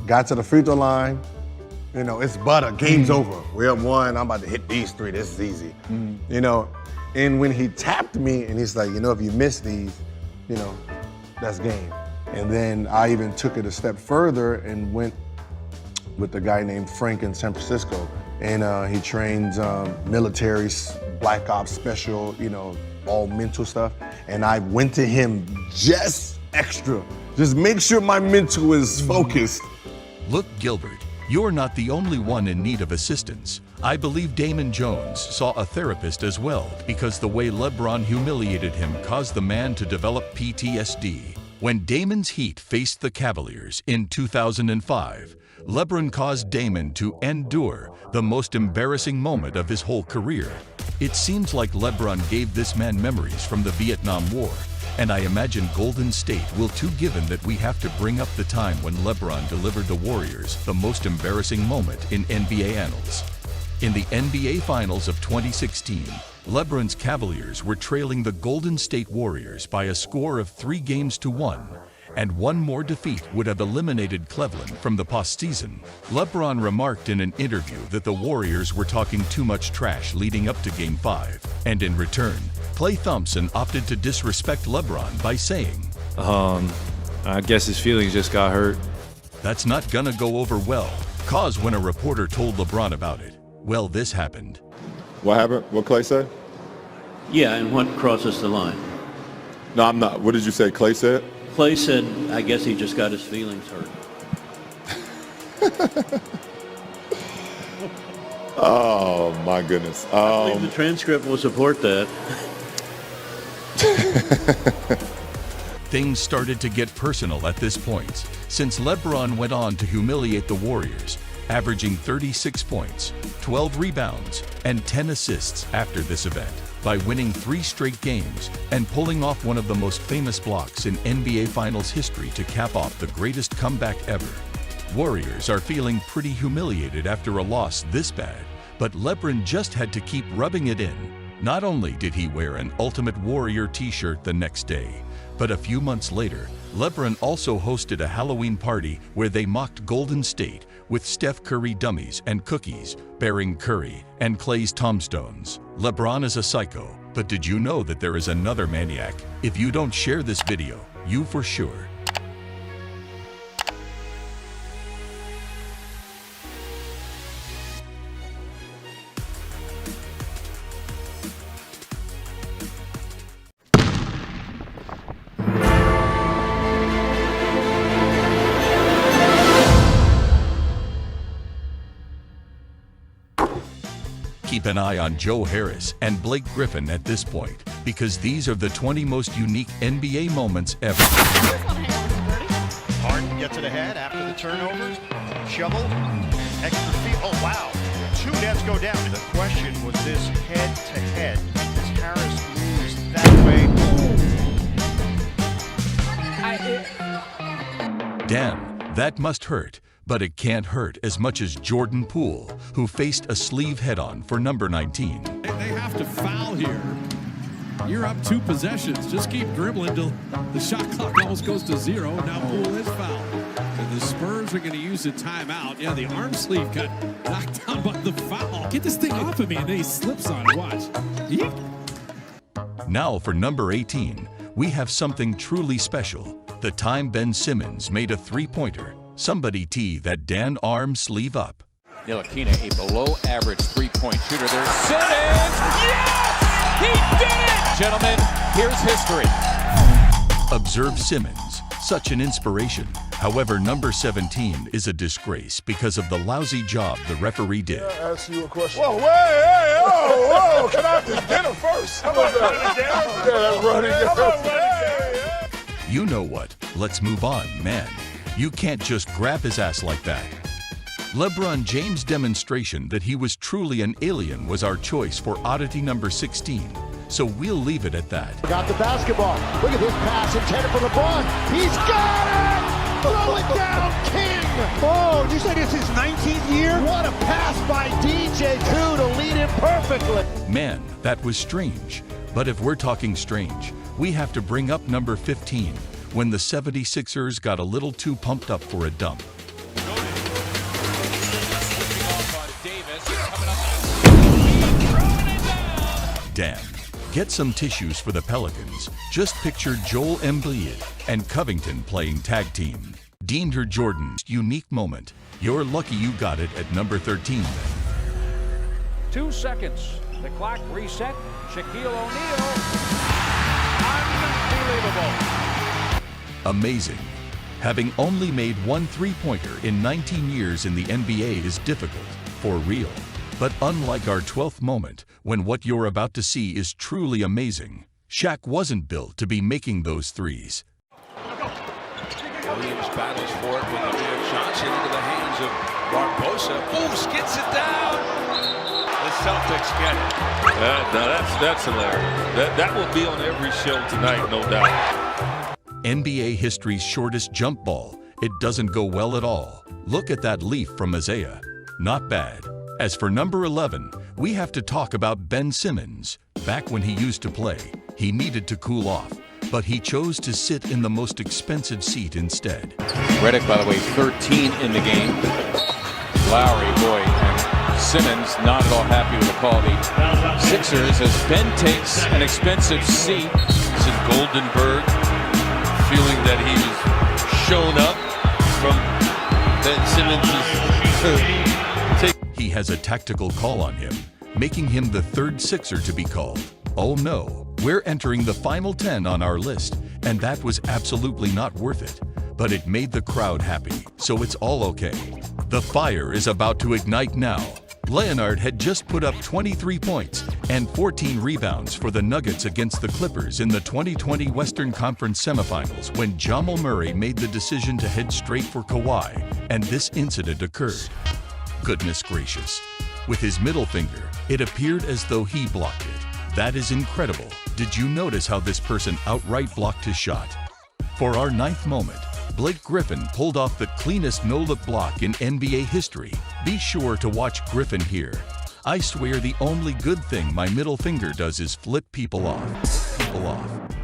Got to the free throw line. You know, it's butter. Game's over. We're up 1. I'm about to hit these 3. This is easy. You know, and when he tapped me and he's like, if you miss these, that's game. And then I even took it a step further and went with a guy named Frank in San Francisco. And he trains military, black ops special, all mental stuff. And I went to him just extra. Just make sure my mental is focused. Look, Gilbert, you're not the only one in need of assistance. I believe Damon Jones saw a therapist as well because the way LeBron humiliated him caused the man to develop PTSD. When Damon's Heat faced the Cavaliers in 2005, LeBron caused Damon to endure the most embarrassing moment of his whole career. It seems like LeBron gave this man memories from the Vietnam War, and I imagine Golden State will too, given that we have to bring up the time when LeBron delivered the Warriors the most embarrassing moment in NBA annals. In the NBA Finals of 2016, LeBron's Cavaliers were trailing the Golden State Warriors by a score of 3-1, and one more defeat would have eliminated Cleveland from the postseason. LeBron remarked in an interview that the Warriors were talking too much trash leading up to Game 5, and in return, Klay Thompson opted to disrespect LeBron by saying, I guess his feelings just got hurt. That's not gonna go over well, cause when a reporter told LeBron about it, well, this happened. What happened? What Klay said? Yeah, and what crosses the line? No, I'm not. What did you say Klay said? Klay said, I guess he just got his feelings hurt. Oh, my goodness. I believe the transcript will support that. Things started to get personal at this point, since LeBron went on to humiliate the Warriors, averaging 36 points, 12 rebounds, and 10 assists after this event, by winning 3 straight games and pulling off one of the most famous blocks in NBA Finals history to cap off the greatest comeback ever. Warriors are feeling pretty humiliated after a loss this bad, but LeBron just had to keep rubbing it in. Not only did he wear an Ultimate Warrior t-shirt the next day, but a few months later, LeBron also hosted a Halloween party where they mocked Golden State with Steph Curry dummies and cookies bearing Curry and Clay's tombstones. LeBron is a psycho, but did you know that there is another maniac? If you don't share this video, you for sure. Keep an eye on Joe Harris and Blake Griffin at this point, because these are the 20 most unique NBA moments ever. Harden gets it ahead after the turnovers. Shovel, extra feet. Oh, wow. 2 nets go down. The question was this head-to-head. Does Harris lose that way? Damn, that must hurt. But it can't hurt as much as Jordan Poole, who faced a sleeve head-on for number 19. They have to foul here. You're up 2 possessions. Just keep dribbling till the shot clock almost goes to 0. Now Poole is fouled. And the Spurs are going to use a timeout. Yeah, the arm sleeve got knocked down by the foul. Get this thing off of me, and then he slips on it. Watch. Yeet. Now for number 18, we have something truly special. The time Ben Simmons made a 3-pointer. Somebody tee that Dan arm sleeve up. Ntilikina, a below-average 3-point shooter. There's Simmons! Yes! He did it! Gentlemen, here's history. Observe Simmons, such an inspiration. However, number 17 is a disgrace because of the lousy job the referee did. I'll ask you a question. Whoa, hey, whoa, can I have this dinner first? How about that? Yeah, that's running. You know what? Let's move on, man. You can't just grab his ass like that. Lebron James' demonstration that he was truly an alien was our choice for oddity number 16, so we'll leave it at that. Got the basketball. Look at this pass intended for LeBron. He's got it! Throw it down, King! Oh, did you say this is his 19th year? What a pass by DJ2 to lead him perfectly. Man, that was strange. But if we're talking strange, we have to bring up number 15, when the 76ers got a little too pumped up for a dump. Damn. Get some tissues for the Pelicans. Just picture Joel Embiid and Covington playing tag team. Deemed Jordan's unique moment. You're lucky you got it at number 13 then. 2 seconds. The clock reset. Shaquille O'Neal. Unbelievable. Amazing. Having only made 1 3-pointer in 19 years in the NBA is difficult, for real. But unlike our 12th moment, when what you're about to see is truly amazing, Shaq wasn't built to be making those threes. Williams battles for it with the rear Johnson into the hands of Barbosa. Ooh, skids it down. The Celtics get it. That's hilarious. That will be on every show tonight, no doubt. NBA history's shortest jump ball. It doesn't go well at all. Look at that leaf from Isaiah. Not bad. As for number 11, we have to talk about Ben Simmons. Back when he used to play, he needed to cool off, but he chose to sit in the most expensive seat instead. Redick, by the way, 13 in the game. Lowry, boy, and Simmons not at all happy with the call. The Sixers, as Ben takes an expensive seat. This is Goldenberg feeling that he was shown up from Ben Simmons' He has a tactical call on him, making him the 3rd Sixer to be called. Oh no, we're entering the final 10 on our list, and that was absolutely not worth it. But it made the crowd happy, so it's all okay. The fire is about to ignite now. Leonard had just put up 23 points and 14 rebounds for the Nuggets against the Clippers in the 2020 Western Conference semifinals when Jamal Murray made the decision to head straight for Kawhi, and this incident occurred. Goodness gracious. With his middle finger, it appeared as though he blocked it. That is incredible. Did you notice how this person outright blocked his shot? For our 9th moment, Blake Griffin pulled off the cleanest no-look block in NBA history. Be sure to watch Griffin here. I swear the only good thing my middle finger does is flip people off.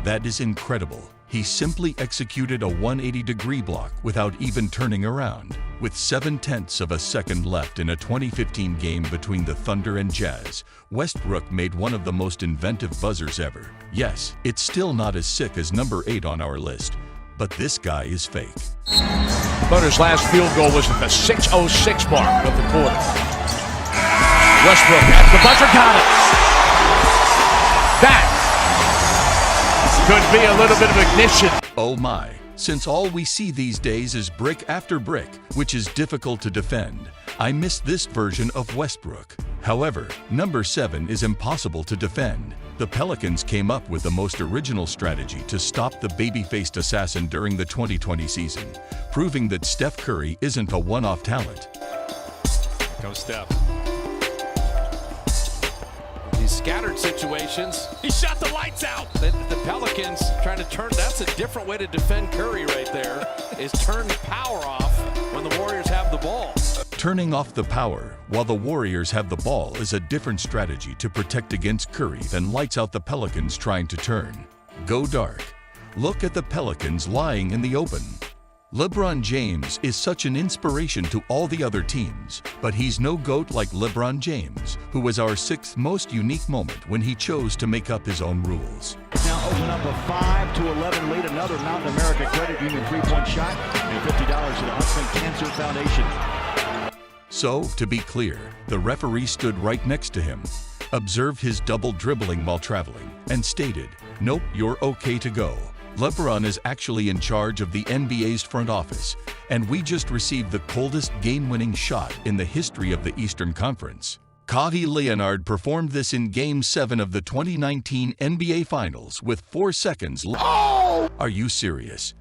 That is incredible. He simply executed a 180-degree block without even turning around. With 0.7 of a second left in a 2015 game between the Thunder and Jazz, Westbrook made one of the most inventive buzzers ever. Yes, it's still not as sick as number 8 on our list, but this guy is fake. Thunder's last field goal was at the 6:06 mark of the quarter. Westbrook at the buzzer, got it. That could be a little bit of ignition. Oh my. Since all we see these days is brick after brick, which is difficult to defend, I missed this version of Westbrook. However, number 7 is impossible to defend. The Pelicans came up with the most original strategy to stop the baby-faced assassin during the 2020 season, proving that Steph Curry isn't a one-off talent. Goes Steph. These scattered situations, he shot the lights out. The Pelicans trying to turn, that's a different way to defend Curry right there, is turn the power off when the Warriors have the ball. Turning off the power while the Warriors have the ball is a different strategy to protect against Curry than lights out the Pelicans trying to turn. Go dark. Look at the Pelicans lying in the open. LeBron James is such an inspiration to all the other teams, but he's no GOAT like LeBron James, who was our 6th most unique moment when he chose to make up his own rules. Now open up a 5-11 lead, another Mountain America Credit Union 3-point shot, and $50 to the Hudson Cancer Foundation. So, to be clear, the referee stood right next to him, observed his double dribbling while traveling, and stated, "Nope, you're okay to go." LeBron is actually in charge of the NBA's front office, and we just received the coldest game-winning shot in the history of the Eastern Conference. Kawhi Leonard performed this in Game 7 of the 2019 NBA Finals with 4 seconds left. Oh! Are you serious?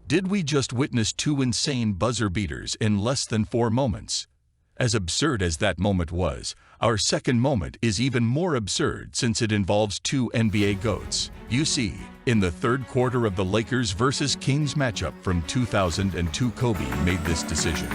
Did we just witness 2 insane buzzer beaters in less than 4 moments? As absurd as that moment was, our second moment is even more absurd since it involves 2 NBA GOATs. You see, in the third quarter of the Lakers vs. Kings matchup from 2002, Kobe made this decision.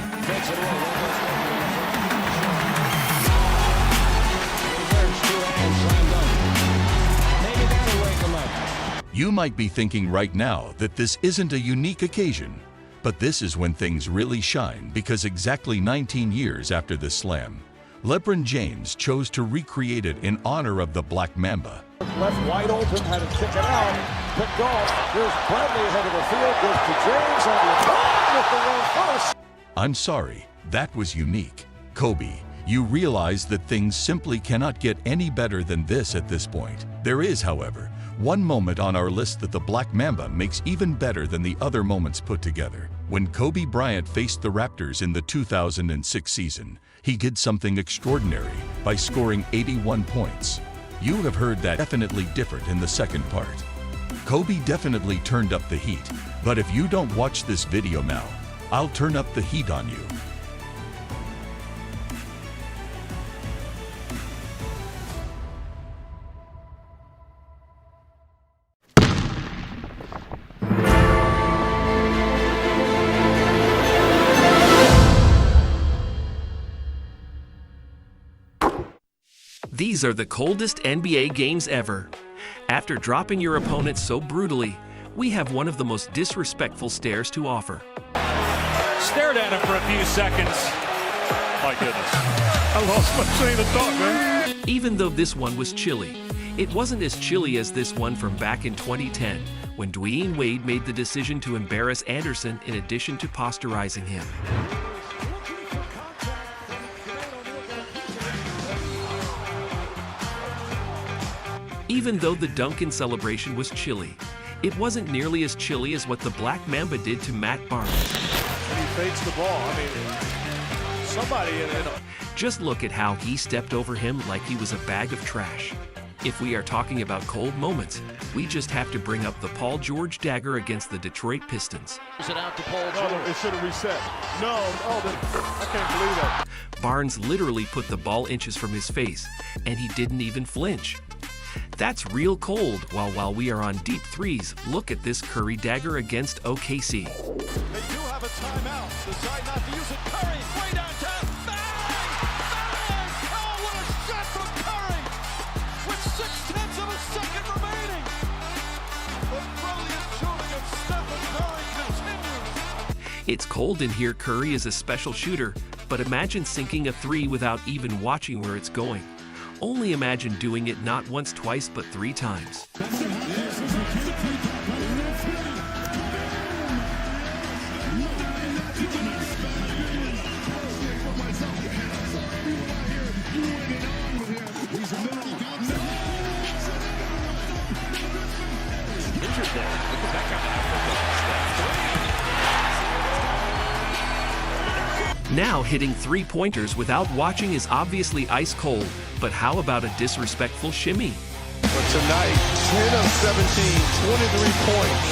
You might be thinking right now that this isn't a unique occasion, but this is when things really shine, because exactly 19 years after the slam, Lebron James chose to recreate it in honor of the Black Mamba. Left wide open, had it kick it out, picked off. Here's Bradley ahead of the field, goes to James, and LeBron with the run first. I'm sorry, that was unique. Kobe, you realize that things simply cannot get any better than this at this point. There is, however, one moment on our list that the Black Mamba makes even better than the other moments put together. When Kobe Bryant faced the Raptors in the 2006 season, he did something extraordinary by scoring 81 points. You have heard that definitely different in the second part. Kobe definitely turned up the heat, but if you don't watch this video now, I'll turn up the heat on you. These are the coldest NBA games ever. After dropping your opponent so brutally, we have one of the most disrespectful stares to offer. Stared at him for a few seconds. My goodness. I lost my train of thought, man. Even though this one was chilly, it wasn't as chilly as this one from back in 2010, when Dwyane Wade made the decision to embarrass Anderson in addition to posterizing him. Even though the Duncan celebration was chilly, it wasn't nearly as chilly as what the Black Mamba did to Matt Barnes. And he fakes the ball. I mean, somebody in it. Just look at how he stepped over him like he was a bag of trash. If we are talking about cold moments, we just have to bring up the Paul George dagger against the Detroit Pistons. Is it out to Paul George? No, it should have reset. No, I can't believe that. Barnes literally put the ball inches from his face, and he didn't even flinch. That's real cold. While we are on deep threes, look at this Curry dagger against OKC. They do have a timeout. Decide not to use it. Curry, way downtown. Bang! Oh, what a shot from Curry! With 0.6 of a second remaining. The brilliant shooting of Stephen Curry continues. It's cold in here. Curry is a special shooter, but imagine sinking a three without even watching where it's going. Only imagine doing it not once, twice, but 3 times. Now hitting 3-pointers without watching is obviously ice cold, but how about a disrespectful shimmy? But tonight, 10 of 17, 23 points.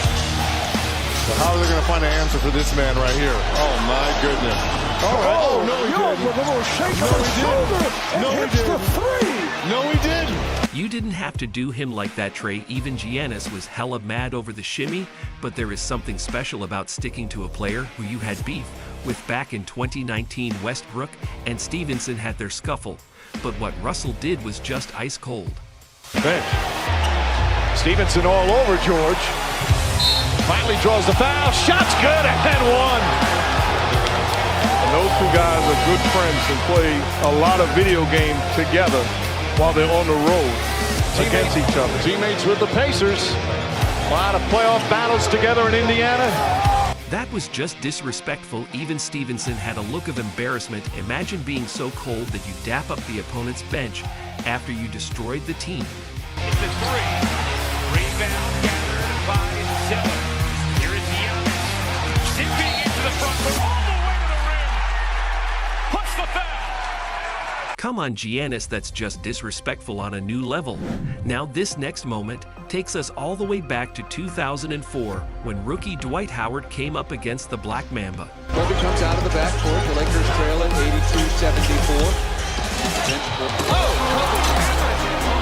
So how are they going to find an answer for this man right here? Oh my goodness. Oh, no, he didn't. With a little shake of his shoulder. No, he Hits the didn't. three. No, he didn't. You didn't have to do him like that, Trey. Even Giannis was hella mad over the shimmy, but there is something special about sticking to a player who you had beef with back in 2019. Westbrook and Stevenson had their scuffle, but what Russell did was just ice cold. Bench. Stevenson all over George. Finally draws the foul. Shot's good and one. And those two guys are good friends and play a lot of video games together while they're on the road against each other. Teammates with the Pacers. A lot of playoff battles together in Indiana. That was just disrespectful. Even Stevenson had a look of embarrassment. Imagine being so cold that you dap up the opponent's bench after you destroyed the team. It's a three. Rebound gathered by Zeller. Here is Giannis. Zipping into the front court all the way to the rim. Puts the foul. Come on, Giannis, that's just disrespectful on a new level. Now this next moment takes us all the way back to 2004 when rookie Dwight Howard came up against the Black Mamba. Kobe comes out of the backcourt. The Lakers trail at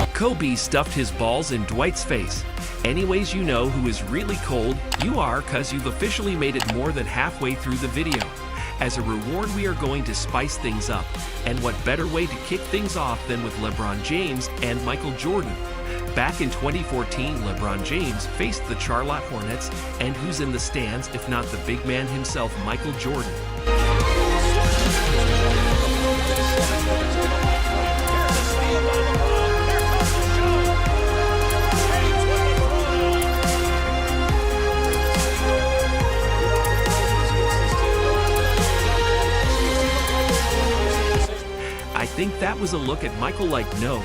82-74. Kobe stuffed his balls in Dwight's face. Anyways, you know who is really cold. You are, cause you've officially made it more than halfway through the video. As a reward, we are going to spice things up. And what better way to kick things off than with LeBron James and Michael Jordan? Back in 2014, LeBron James faced the Charlotte Hornets, and who's in the stands if not the big man himself, Michael Jordan? I think that was a look at Michael like, no,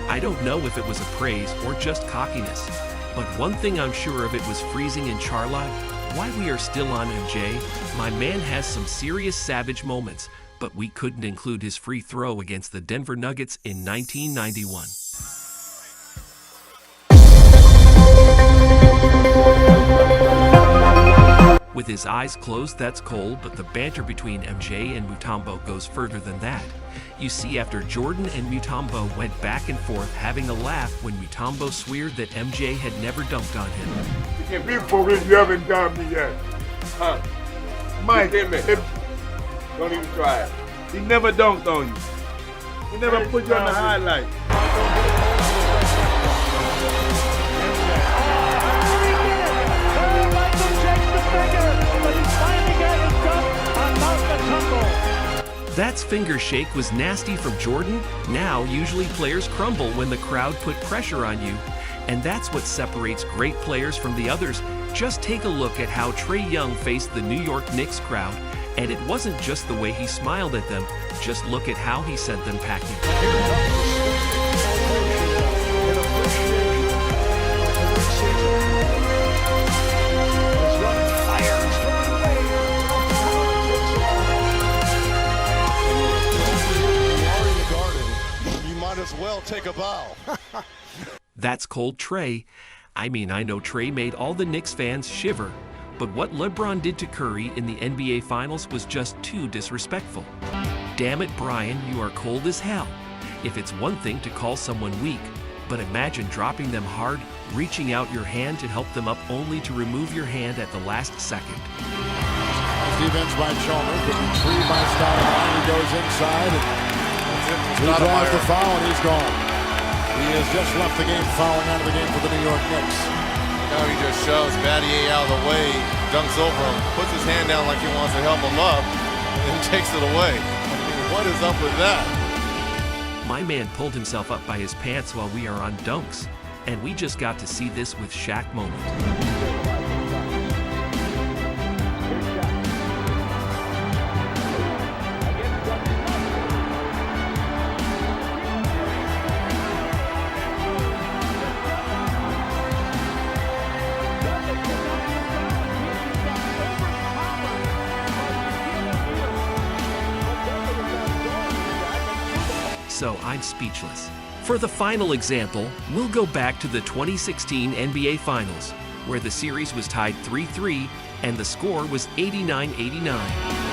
I don't know if it was a praise or just cockiness. But one thing I'm sure of, it was freezing in Charlotte. Why we are still on MJ, my man has some serious savage moments, but we couldn't include his free throw against the Denver Nuggets in 1991. With his eyes closed, that's cold, but the banter between MJ and Mutombo goes further than that. You see, after Jordan and Mutombo went back and forth having a laugh when Mutombo sweared that MJ had never dunked on him. If people really you haven't done me yet. Huh? Mike, don't even try it. He never dunked on you. He never put you on the highlight. That's finger shake was nasty from Jordan. Now, usually players crumble when the crowd put pressure on you. And that's what separates great players from the others. Just take a look at how Trae Young faced the New York Knicks crowd. And it wasn't just the way he smiled at them. Just look at how he sent them packing. As well take a bow. That's cold Trae. I mean, I know Trae made all the Knicks fans shiver, but what LeBron did to Curry in the NBA Finals was just too disrespectful. Damn it, Brian, you are cold as hell. If it's one thing to call someone weak, but imagine dropping them hard, reaching out your hand to help them up only to remove your hand at the last second. Defense by Chalmers, but retrieved by Stoudemire. He goes inside and he draws the foul and he's gone. He has just left the game, fouling out of the game for the New York Knicks. Now he just shoves Battier out of the way. dunks over him, puts his hand down like he wants to help him up, and then takes it away. I mean, what is up with that? My man pulled himself up by his pants while we are on dunks, and we just got to see this with Shaq moment. So I'm speechless. For the final example, we'll go back to the 2016 NBA Finals, where the series was tied 3-3 and the score was 89-89.